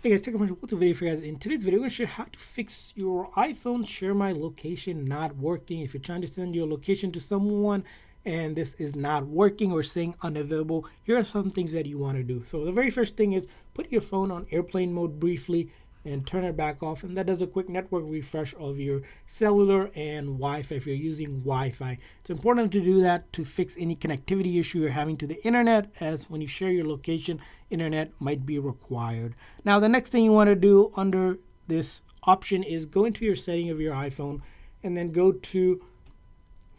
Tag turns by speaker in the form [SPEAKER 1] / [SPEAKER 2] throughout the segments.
[SPEAKER 1] Hey guys, take a welcome to video for you guys. In today's video, I'm going to show you how to fix your iPhone Share My Location not working. If you're trying to send your location to someone and this is not working or saying unavailable, here are some things that you want to do. So the very first thing is put your phone on airplane mode briefly and turn it back off, and that does a quick network refresh of your cellular and Wi-Fi if you're using Wi-Fi. It's important to do that to fix any connectivity issue you're having to the internet, as when you share your location, internet might be required. Now the next thing you want to do under this option is go into your setting of your iPhone and then go to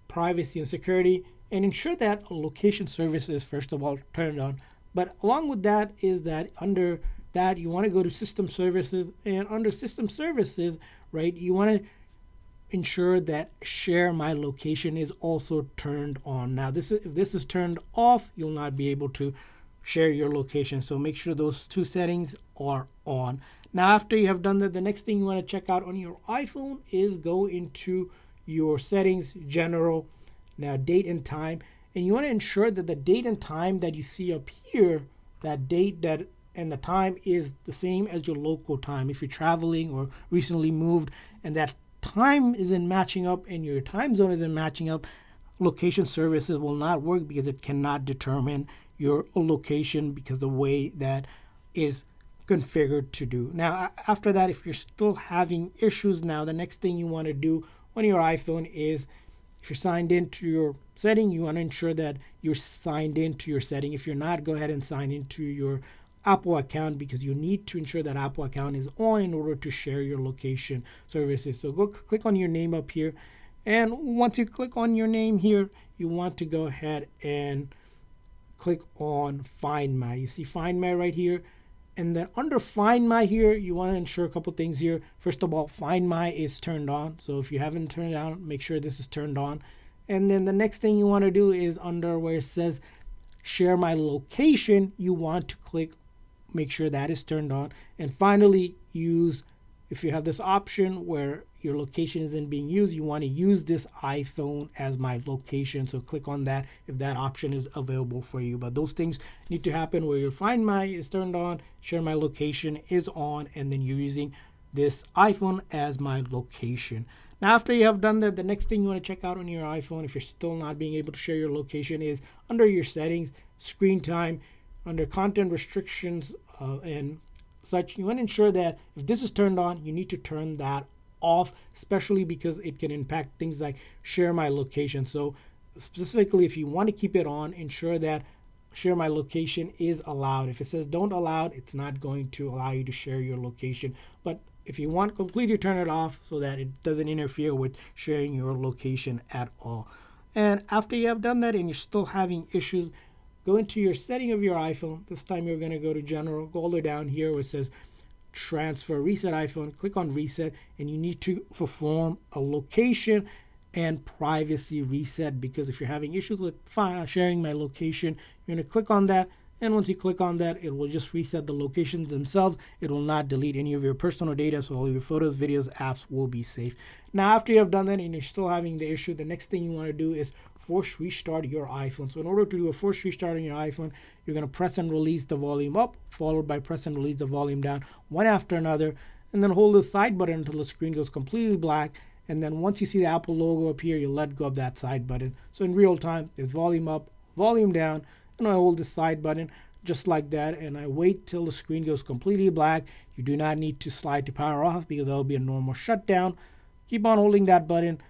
[SPEAKER 1] privacy and security and ensure that location services first of all turned on. But along with that is that under that you want to go to system services, and under system services, right, you want to ensure that share my location is also turned on. Now if this is turned off, you'll not be able to share your location, so make sure those two settings are on. Now after you have done that, the next thing you want to check out on your iPhone is go into your settings, general, now date and time, and you want to ensure that the date and time that you see up here, that date that and the time is the same as your local time. If you're traveling or recently moved and that time isn't matching up and your time zone isn't matching up, location services will not work because it cannot determine your location because the way that is configured to do. Now after that, if you're still having issues, now the next thing you want to do on your iPhone is, if you're signed into your setting, you want to ensure that you're signed into your setting. If you're not, go ahead and sign into your Apple account, because you need to ensure that Apple account is on in order to share your location services. So go click on your name up here, and once you click on your name here, you want to go ahead and click on Find My. You see Find My right here, and then under Find My here, you want to ensure a couple things here. First of all, Find My is turned on, so if you haven't turned it on, make sure this is turned on. And then the next thing you want to do is under where it says Share My Location, you want to make sure that is turned on. And finally, if you have this option where your location isn't being used, you want to use this iPhone as my location, so click on that if that option is available for you. But those things need to happen where your Find My is turned on, Share My Location is on, and then you're using this iPhone as my location. Now after you have done that, the next thing you want to check out on your iPhone, if you're still not being able to share your location, is under your settings, screen time, under content restrictions and such. You want to ensure that if this is turned on, you need to turn that off, especially because it can impact things like Share My Location. So specifically, if you want to keep it on, ensure that Share My Location is allowed. If it says don't allow, it's not going to allow you to share your location. But if you want, completely turn it off so that it doesn't interfere with sharing your location at all. And after you have done that and you're still having issues, go into your setting of your iPhone. This time you're going to go to general, go all the way down here where it says transfer, reset iPhone, click on reset, and you need to perform a location and privacy reset, because if you're having issues with sharing my location, you're going to click on that. And once you click on that, it will just reset the locations themselves. It will not delete any of your personal data, so all of your photos, videos, apps will be safe. Now after you have done that and you're still having the issue, the next thing you want to do is force restart your iPhone. So in order to do a force restart on your iPhone, you're going to press and release the volume up, followed by press and release the volume down, one after another, and then hold the side button until the screen goes completely black. And then once you see the Apple logo up here, you let go of that side button. So in real time, there's volume up, volume down, and I hold the side button just like that, and I wait till the screen goes completely black. You do not need to slide to power off because that will be a normal shutdown. Keep on holding that button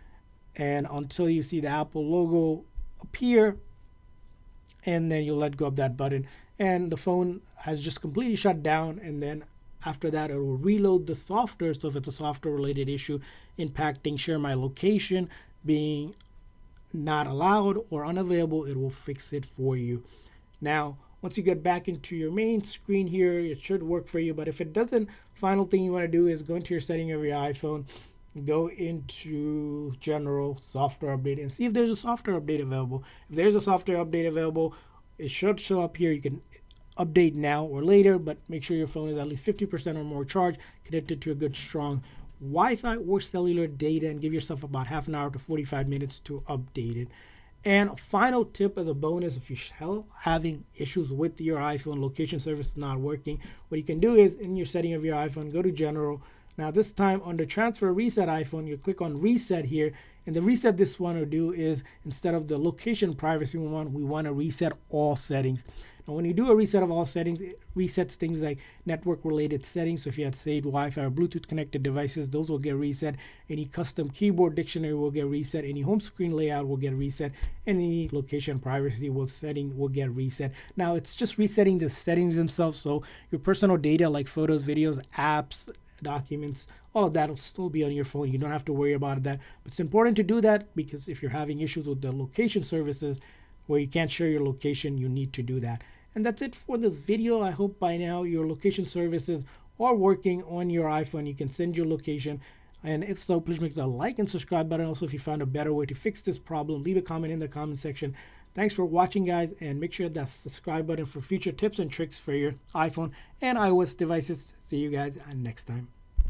[SPEAKER 1] and until you see the Apple logo appear, and then you let go of that button and the phone has just completely shut down. And then after that, it will reload the software. So if it's a software related issue impacting Share My Location being not allowed or unavailable, it will fix it for you. Now once you get back into your main screen here, it should work for you. But if it doesn't, final thing you want to do is go into your setting of your iPhone, go into general, software update, and see if there's a software update available. If there's a software update available, it should show up here. You can update now or later, but make sure your phone is at least 50% or more charged, connected to a good strong Wi-Fi or cellular data, and give yourself about half an hour to 45 minutes to update it. And final tip as a bonus, if you're still having issues with your iPhone location service not working, what you can do is in your setting of your iPhone, go to general. Now this time under transfer reset iPhone, you click on reset here. And the reset this one to do is instead of the location privacy one, we want to reset all settings. Now when you do a reset of all settings, it resets things like network related settings. So if you had saved Wi-Fi or Bluetooth connected devices, those will get reset. Any custom keyboard dictionary will get reset. Any home screen layout will get reset. Any location privacy setting will get reset. Now it's just resetting the settings themselves. So your personal data like photos, videos, apps, documents, all of that will still be on your phone. You don't have to worry about that. But it's important to do that because if you're having issues with the location services where you can't share your location, you need to do that. And that's it for this video. I hope by now your location services are working on your iPhone. You can send your location. And if so, please make the like and subscribe button. Also, if you found a better way to fix this problem, leave a comment in the comment section. Thanks for watching, guys, and make sure that subscribe button for future tips and tricks for your iPhone and iOS devices. See you guys next time.